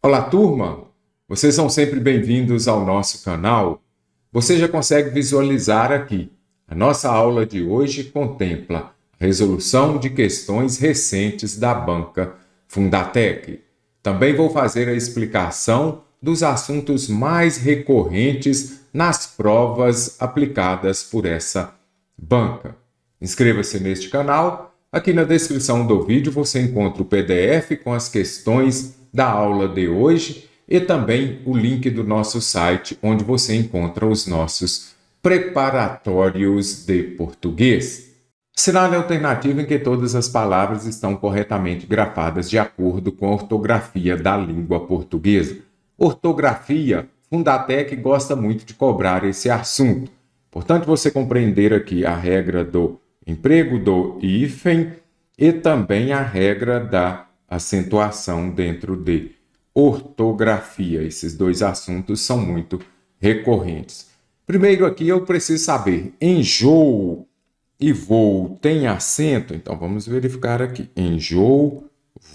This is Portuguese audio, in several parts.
Olá, turma! Vocês são sempre bem-vindos ao nosso canal. Você já consegue visualizar aqui. A nossa aula de hoje contempla a resolução de questões recentes da banca Fundatec. Também vou fazer a explicação dos assuntos mais recorrentes nas provas aplicadas por essa banca. Inscreva-se neste canal. Aqui na descrição do vídeo você encontra o PDF com as questões da aula de hoje e também o link do nosso site, onde você encontra os nossos preparatórios de português. Sinal alternativo em que todas as palavras estão corretamente grafadas de acordo com a ortografia da língua portuguesa. Ortografia, Fundatec gosta muito de cobrar esse assunto. Portanto, você compreender aqui a regra do emprego do hífen e também a regra da acentuação dentro de ortografia. Esses dois assuntos são muito recorrentes. Primeiro aqui eu preciso saber, enjoo e voo tem acento? Então vamos verificar aqui. Enjoo,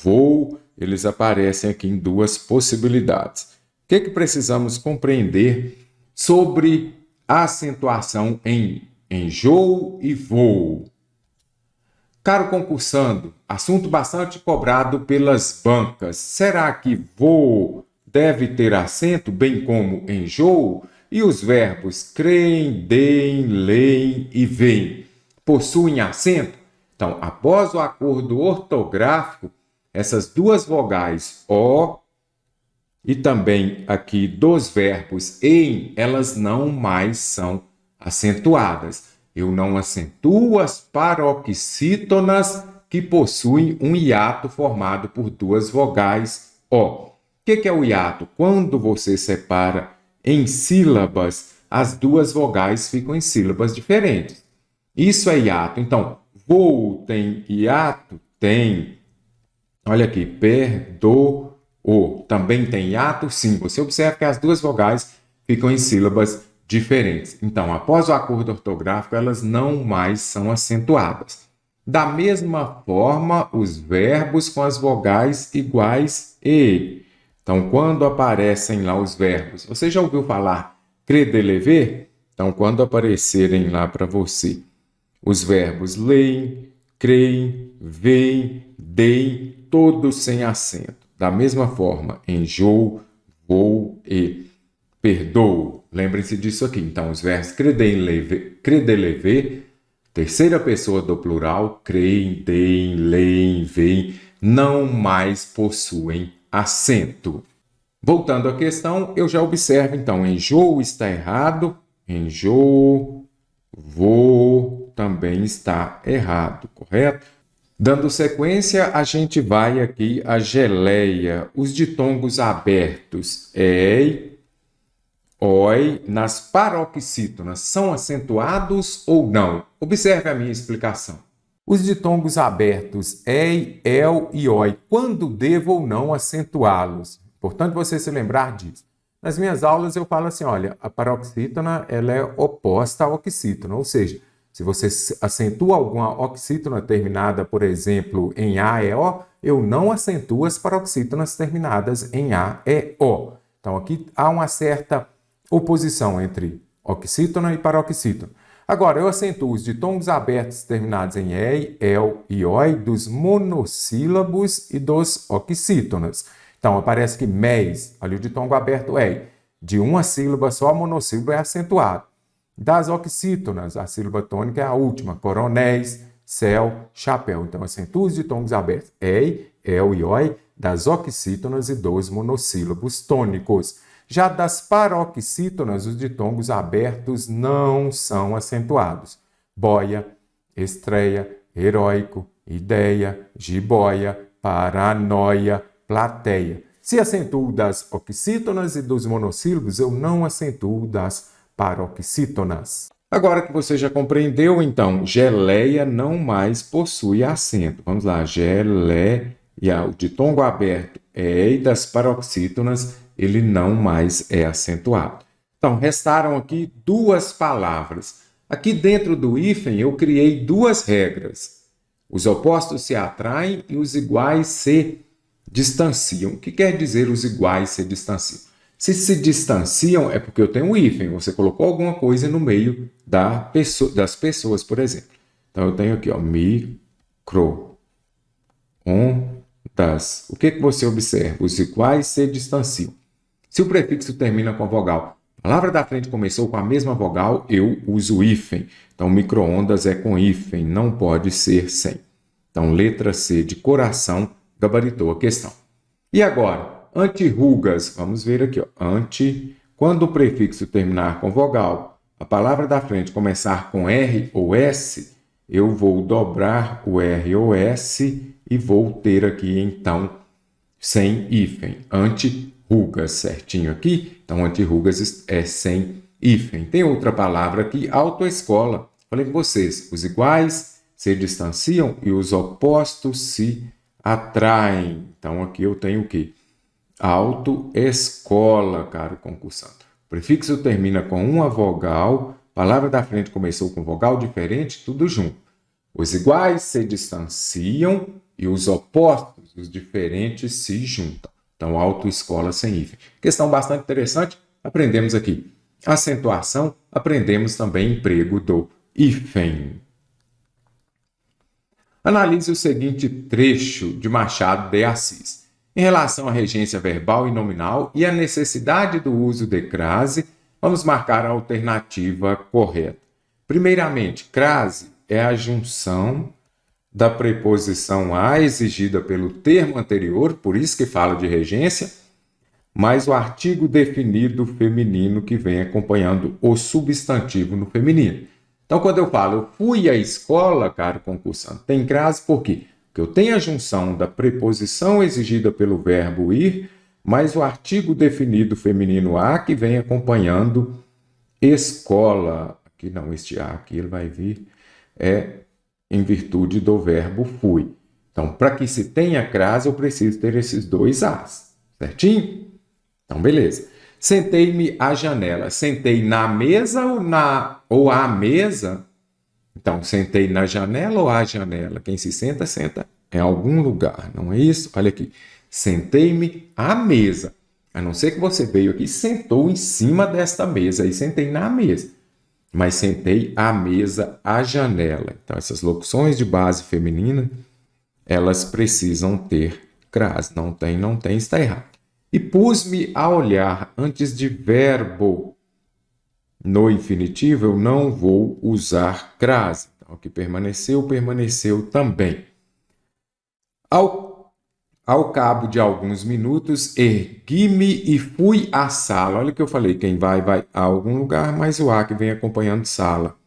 voo, eles aparecem aqui em duas possibilidades. O que precisamos compreender sobre a acentuação em enjoo e voo? Caro concursando, assunto bastante cobrado pelas bancas. Será que voo deve ter acento, bem como enjoo? E os verbos creem, deem, leem e veem possuem acento? Então, após o acordo ortográfico, essas duas vogais O e também aqui dos verbos em, elas não mais são acentuadas. Eu não acentuo as paroxítonas que possuem um hiato formado por duas vogais O. O que é o hiato? Quando você separa em sílabas, as duas vogais ficam em sílabas diferentes. Isso é hiato. Então, voo tem hiato? Tem. Olha aqui, perdoo. Também tem hiato? Sim. Você observa que as duas vogais ficam em sílabas diferentes. Então, após o acordo ortográfico, elas não mais são acentuadas. Da mesma forma, os verbos com as vogais iguais e. Então, quando aparecem lá os verbos, você já ouviu falar credelever? Então, quando aparecerem lá para você os verbos leem, creem, veem, deem, todos sem acento. Da mesma forma, enjoo, vou e perdoo. Lembrem-se disso aqui. Então, os verbos credelever, terceira pessoa do plural, creem, deem, leem, veem, não mais possuem acento. Voltando à questão, eu já observo, então, enjoo está errado, enjoo, vou também está errado, correto? Dando sequência, a gente vai aqui a geleia, os ditongos abertos, ei, oi, nas paroxítonas, são acentuados ou não? Observe a minha explicação. Os ditongos abertos, ei, el e oi, quando devo ou não acentuá-los? Importante você se lembrar disso. Nas minhas aulas eu falo assim, olha, a paroxítona ela é oposta à oxítona, ou seja, se você acentua alguma oxítona terminada, por exemplo, em A, E, O, eu não acentuo as paroxítonas terminadas em A, E, O. Então aqui há uma certa oposição entre oxítona e paroxítona. Agora, eu acentuo os ditongos abertos terminados em EI, EL e OI dos monossílabos e dos oxítonas. Então, aparece que MES, olha o ditongo aberto EI, de uma sílaba só, monossílabo é acentuado. Das oxítonas, a sílaba tônica é a última, coronéis, céu, chapéu. Então, acentuo os ditongos abertos EI, EL e OI das oxítonas e dos monossílabos tônicos. Já das paroxítonas, os ditongos abertos não são acentuados. Boia, estreia, heróico, ideia, jiboia, paranoia, plateia. Se acentuo das oxítonas e dos monossílabos, eu não acentuo das paroxítonas. Agora que você já compreendeu, então, geleia não mais possui acento. Vamos lá, geleia, o ditongo aberto é e das paroxítonas, ele não mais é acentuado. Então, restaram aqui duas palavras. Aqui dentro do hífen eu criei duas regras. Os opostos se atraem e os iguais se distanciam. O que quer dizer os iguais se distanciam? Se distanciam é porque eu tenho um hífen, você colocou alguma coisa no meio das pessoas, por exemplo. Então eu tenho aqui, ó, micro-ondas. O que você observa? Os iguais se distanciam. Se o prefixo termina com vogal, a palavra da frente começou com a mesma vogal, eu uso hífen. Então micro-ondas é com hífen, não pode ser sem. Então letra C de coração gabaritou a questão. E agora? Antirrugas, vamos ver aqui, ó. Quando o prefixo terminar com vogal, a palavra da frente começar com R ou S, eu vou dobrar o R ou S e vou ter aqui, então, sem hífen. Antirrugas, certinho aqui? Então, antirrugas é sem hífen. Tem outra palavra aqui, autoescola. Falei com vocês, os iguais se distanciam e os opostos se atraem. Então, aqui eu tenho o quê? Autoescola, caro concursante. O prefixo termina com uma vogal, palavra da frente começou com vogal diferente, tudo junto. Os iguais se distanciam e os opostos, os diferentes, se juntam. Então, autoescola sem hífen. Questão bastante interessante, aprendemos aqui acentuação, aprendemos também emprego do hífen. Analise o seguinte trecho de Machado de Assis. Em relação à regência verbal e nominal e a necessidade do uso de crase, vamos marcar a alternativa correta. Primeiramente, crase é a junção da preposição a exigida pelo termo anterior, por isso que fala de regência, mais o artigo definido feminino que vem acompanhando o substantivo no feminino. Então, quando eu falo eu fui à escola, caro concursante, tem crase por quê? Porque eu tenho a junção da preposição exigida pelo verbo ir, mais o artigo definido feminino a, que vem acompanhando escola. Aqui não, este a aqui ele vai vir em virtude do verbo fui. Então, para que se tenha crase, eu preciso ter esses dois as, certinho? Então, beleza. Sentei-me à janela. Sentei na mesa ou à mesa? Então, sentei na janela ou à janela? Quem se senta, senta em algum lugar, não é isso? Olha aqui. Sentei-me à mesa. A não ser que você veio aqui e sentou em cima desta mesa. Aí sentei na mesa. Mas sentei à mesa, à janela. Então, essas locuções de base feminina, elas precisam ter crase. Não tem, está errado. E pus-me a olhar antes de verbo. No infinitivo, eu não vou usar crase. Então, aqui permaneceu, permaneceu também. Ao cabo de alguns minutos, ergui-me e fui à sala. Olha o que eu falei, quem vai a algum lugar, mas o a que vem acompanhando sala.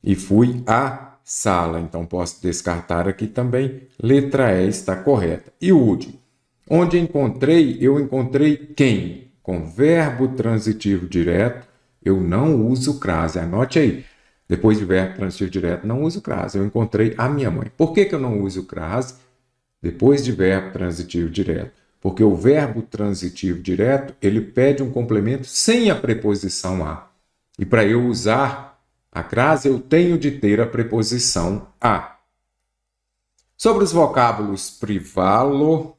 E fui à sala. Então, posso descartar aqui também. Letra E está correta. E o último. Onde encontrei, eu encontrei quem? Com verbo transitivo direto, eu não uso crase. Anote aí. Depois de verbo transitivo direto, não uso crase. Eu encontrei a minha mãe. Por que eu não uso crase depois de verbo transitivo direto? Porque o verbo transitivo direto, ele pede um complemento sem a preposição a. E para eu usar a crase, eu tenho de ter a preposição a. Sobre os vocábulos privá-lo,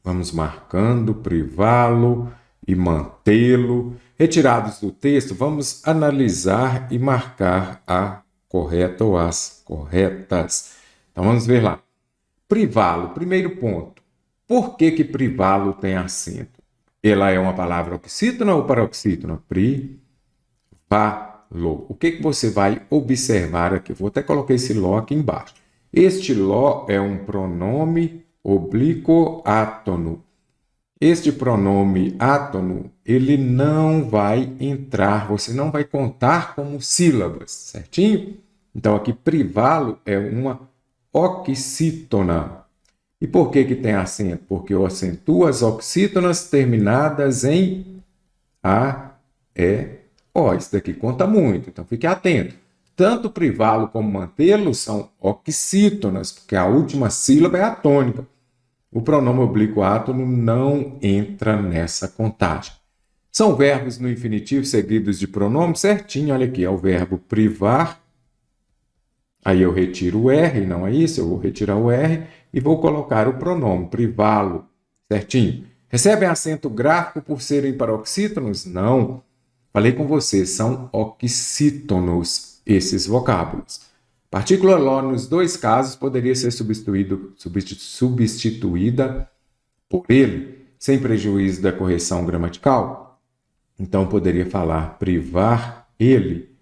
vamos marcando, privá-lo e mantê-lo. Retirados do texto, vamos analisar e marcar a correta ou as corretas. Então, vamos ver lá. Privá-lo, primeiro ponto. Por que privá-lo tem acento? Ela é uma palavra oxítona ou paroxítona? Privá-lo. O que você vai observar aqui? Eu vou até colocar esse lo aqui embaixo. Este lo é um pronome oblíquo átono. Este pronome átono, ele não vai entrar, você não vai contar como sílabas, certinho? Então, aqui, privá-lo é uma oxítona. E por que tem acento? Porque eu acentuo as oxítonas terminadas em A, E, O. Isso daqui conta muito, então fique atento. Tanto privá-lo como mantê-lo são oxítonas, porque a última sílaba é a tônica. O pronome oblíquo átono não entra nessa contagem. São verbos no infinitivo seguidos de pronome certinho. Olha aqui, é o verbo privar. Aí eu retiro o R, não é isso? Eu vou retirar o R e vou colocar o pronome privá-lo, certinho? Recebem acento gráfico por serem paroxítonos? Não. Falei com você, são oxítonos esses vocábulos. Partícula lo, nos dois casos, poderia ser substituída por ele, sem prejuízo da correção gramatical? Então, poderia falar privar ele?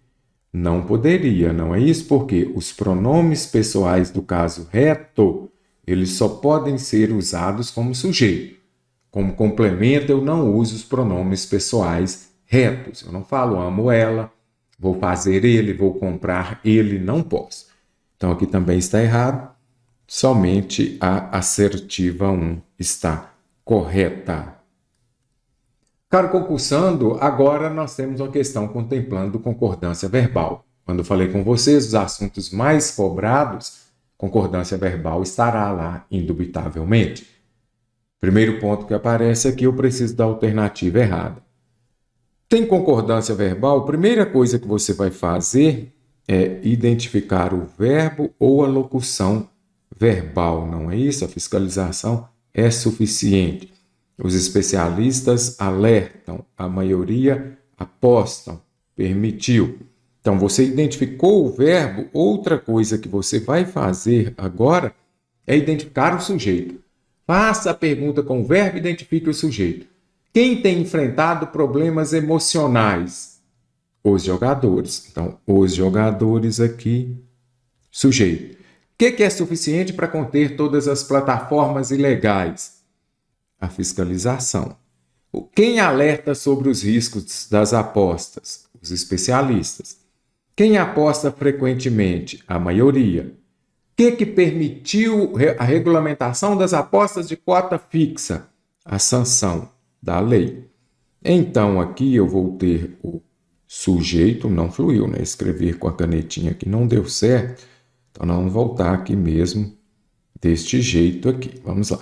Não poderia, não é isso? Porque os pronomes pessoais do caso reto, eles só podem ser usados como sujeito. Como complemento, eu não uso os pronomes pessoais retos. Eu não falo amo ela, vou fazer ele, vou comprar ele, não posso. Então, aqui também está errado. Somente a assertiva 1 está correta. Caro concursando, agora nós temos uma questão contemplando concordância verbal. Quando eu falei com vocês, os assuntos mais cobrados, concordância verbal estará lá, indubitavelmente. Primeiro ponto que aparece aqui, eu preciso da alternativa errada. Tem concordância verbal? Primeira coisa que você vai fazer é identificar o verbo ou a locução verbal, não é isso? A fiscalização é suficiente. Os especialistas alertam, a maioria apostam, permitiu. Então, você identificou o verbo, outra coisa que você vai fazer agora é identificar o sujeito. Faça a pergunta com o verbo e identifique o sujeito. Quem tem enfrentado problemas emocionais? Os jogadores. Então, os jogadores aqui, sujeito. O que é suficiente para conter todas as plataformas ilegais? A fiscalização. Quem alerta sobre os riscos das apostas? Os especialistas. Quem aposta frequentemente? A maioria. O que permitiu a regulamentação das apostas de cota fixa? A sanção da lei. Então, aqui eu vou ter o sujeito, não fluiu, né? Escrever com a canetinha aqui não deu certo. Então, nós vamos voltar aqui mesmo deste jeito aqui. Vamos lá.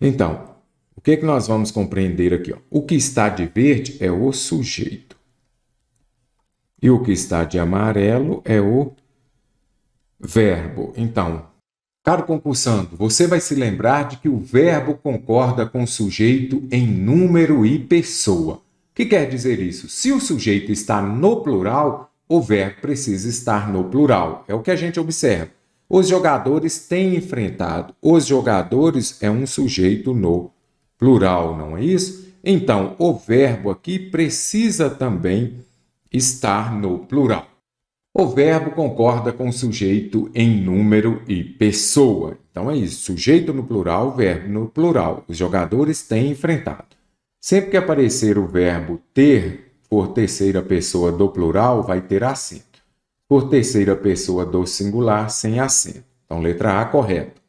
Então, o que nós vamos compreender aqui? Ó? O que está de verde é o sujeito. E o que está de amarelo é o verbo. Então, caro concursando, você vai se lembrar de que o verbo concorda com o sujeito em número e pessoa. O que quer dizer isso? Se o sujeito está no plural, o verbo precisa estar no plural. É o que a gente observa. Os jogadores têm enfrentado. Os jogadores é um sujeito no plural, não é isso? Então, o verbo aqui precisa também estar no plural. O verbo concorda com o sujeito em número e pessoa. Então é isso, sujeito no plural, verbo no plural. Os jogadores têm enfrentado. Sempre que aparecer o verbo ter por terceira pessoa do plural, vai ter acento. Por terceira pessoa do singular, sem acento. Então, letra A, correto.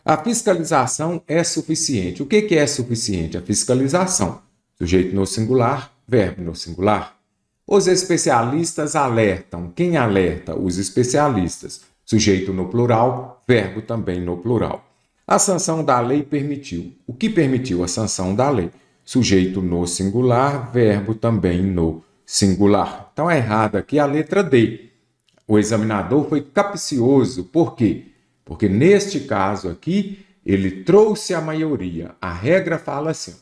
A fiscalização é suficiente. O que é suficiente? A fiscalização. Sujeito no singular, verbo no singular. Os especialistas alertam. Quem alerta? Os especialistas. Sujeito no plural, verbo também no plural. A sanção da lei permitiu. O que permitiu a sanção da lei? Sujeito no singular, verbo também no singular. Então é errado aqui a letra D. O examinador foi capcioso. Por quê? Porque neste caso aqui, ele trouxe a maioria. A regra fala assim,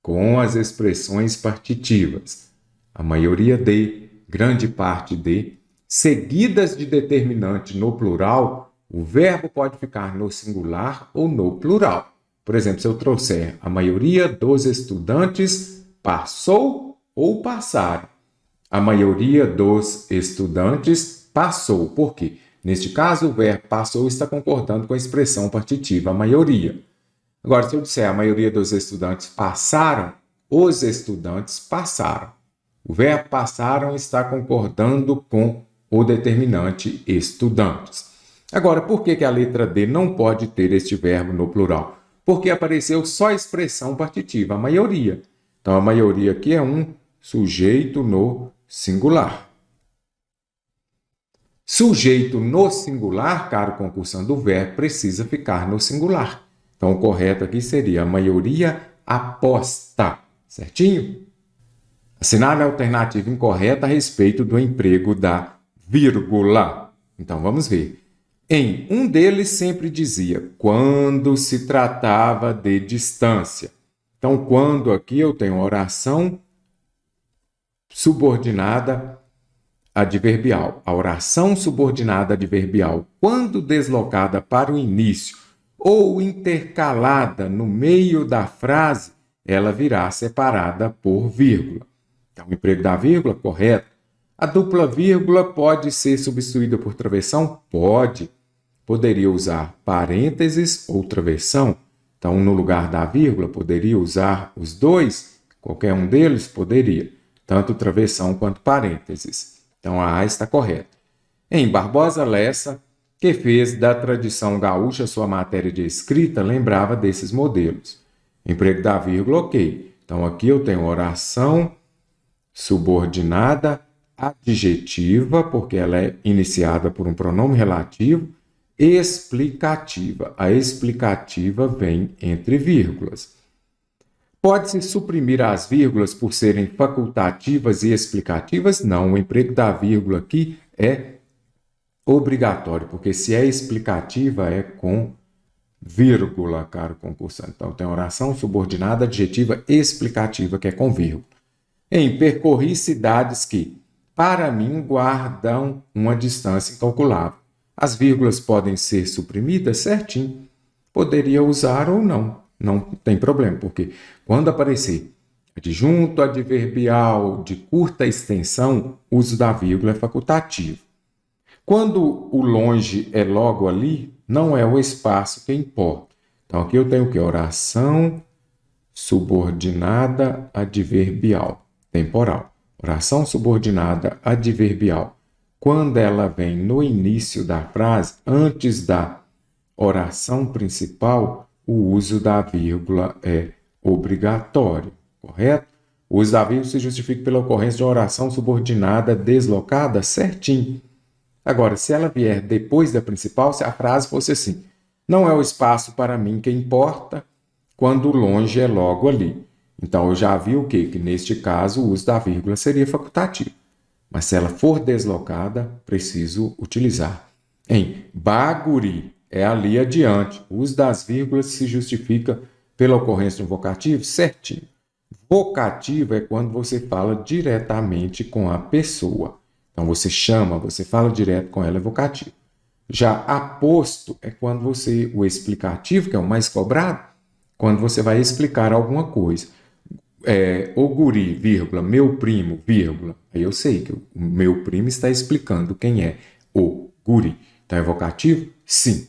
com as expressões partitivas. A maioria de, grande parte de, seguidas de determinante no plural, o verbo pode ficar no singular ou no plural. Por exemplo, se eu trouxer a maioria dos estudantes passou ou passaram. A maioria dos estudantes passou. Por quê? Neste caso, o verbo passou está concordando com a expressão partitiva, a maioria. Agora, se eu disser a maioria dos estudantes passaram, os estudantes passaram. O verbo passaram está concordando com o determinante estudantes. Agora, por que a letra D não pode ter este verbo no plural? Porque apareceu só a expressão partitiva, a maioria. Então, a maioria aqui é um sujeito no singular. Sujeito no singular, caro concursando, o verbo precisa ficar no singular. Então, o correto aqui seria a maioria aposta. Certinho? Assinale a alternativa incorreta a respeito do emprego da vírgula. Então, vamos ver. Um deles sempre dizia quando se tratava de distância. Então, quando aqui eu tenho oração subordinada adverbial. A oração subordinada adverbial, quando deslocada para o início ou intercalada no meio da frase, ela virá separada por vírgula. Então, o emprego da vírgula, correto. A dupla vírgula pode ser substituída por travessão? Pode. Poderia usar parênteses ou travessão. Então, no lugar da vírgula, poderia usar os dois? Qualquer um deles poderia. Tanto travessão quanto parênteses. Então, a A está correta. Barbosa Lessa, que fez da tradição gaúcha sua matéria de escrita, lembrava desses modelos. Emprego da vírgula, ok. Então, aqui eu tenho oração subordinada adjetiva, porque ela é iniciada por um pronome relativo, explicativa. A explicativa vem entre vírgulas. Pode-se suprimir as vírgulas por serem facultativas e explicativas? Não, o emprego da vírgula aqui é obrigatório, porque se é explicativa é com vírgula, caro concursante. Então, tem oração subordinada adjetiva explicativa, que é com vírgula. Percorri cidades que, para mim, guardam uma distância incalculável. As vírgulas podem ser suprimidas certinho. Poderia usar ou não. Não tem problema, porque quando aparecer adjunto adverbial de curta extensão, o uso da vírgula é facultativo. Quando o longe é logo ali, não é o espaço que importa. Então, aqui eu tenho o quê? Oração subordinada adverbial, temporal. Oração subordinada adverbial. Quando ela vem no início da frase, antes da oração principal, o uso da vírgula é obrigatório, correto? O uso da vírgula se justifica pela ocorrência de uma oração subordinada deslocada certinho. Agora, se ela vier depois da principal, se a frase fosse assim: não é o espaço para mim que importa, quando o longe é logo ali. Então, eu já vi o quê? Que neste caso o uso da vírgula seria facultativo. Mas se ela for deslocada, preciso utilizar. Baguri é ali adiante. O uso das vírgulas se justifica pela ocorrência de um vocativo certinho. Vocativo é quando você fala diretamente com a pessoa. Então, você chama, você fala direto com ela, é vocativo. Já aposto é quando você, o explicativo, que é o mais cobrado, quando você vai explicar alguma coisa. O guri, vírgula, meu primo, vírgula. Aí eu sei que o meu primo está explicando quem é o guri. Então, é vocativo? Sim.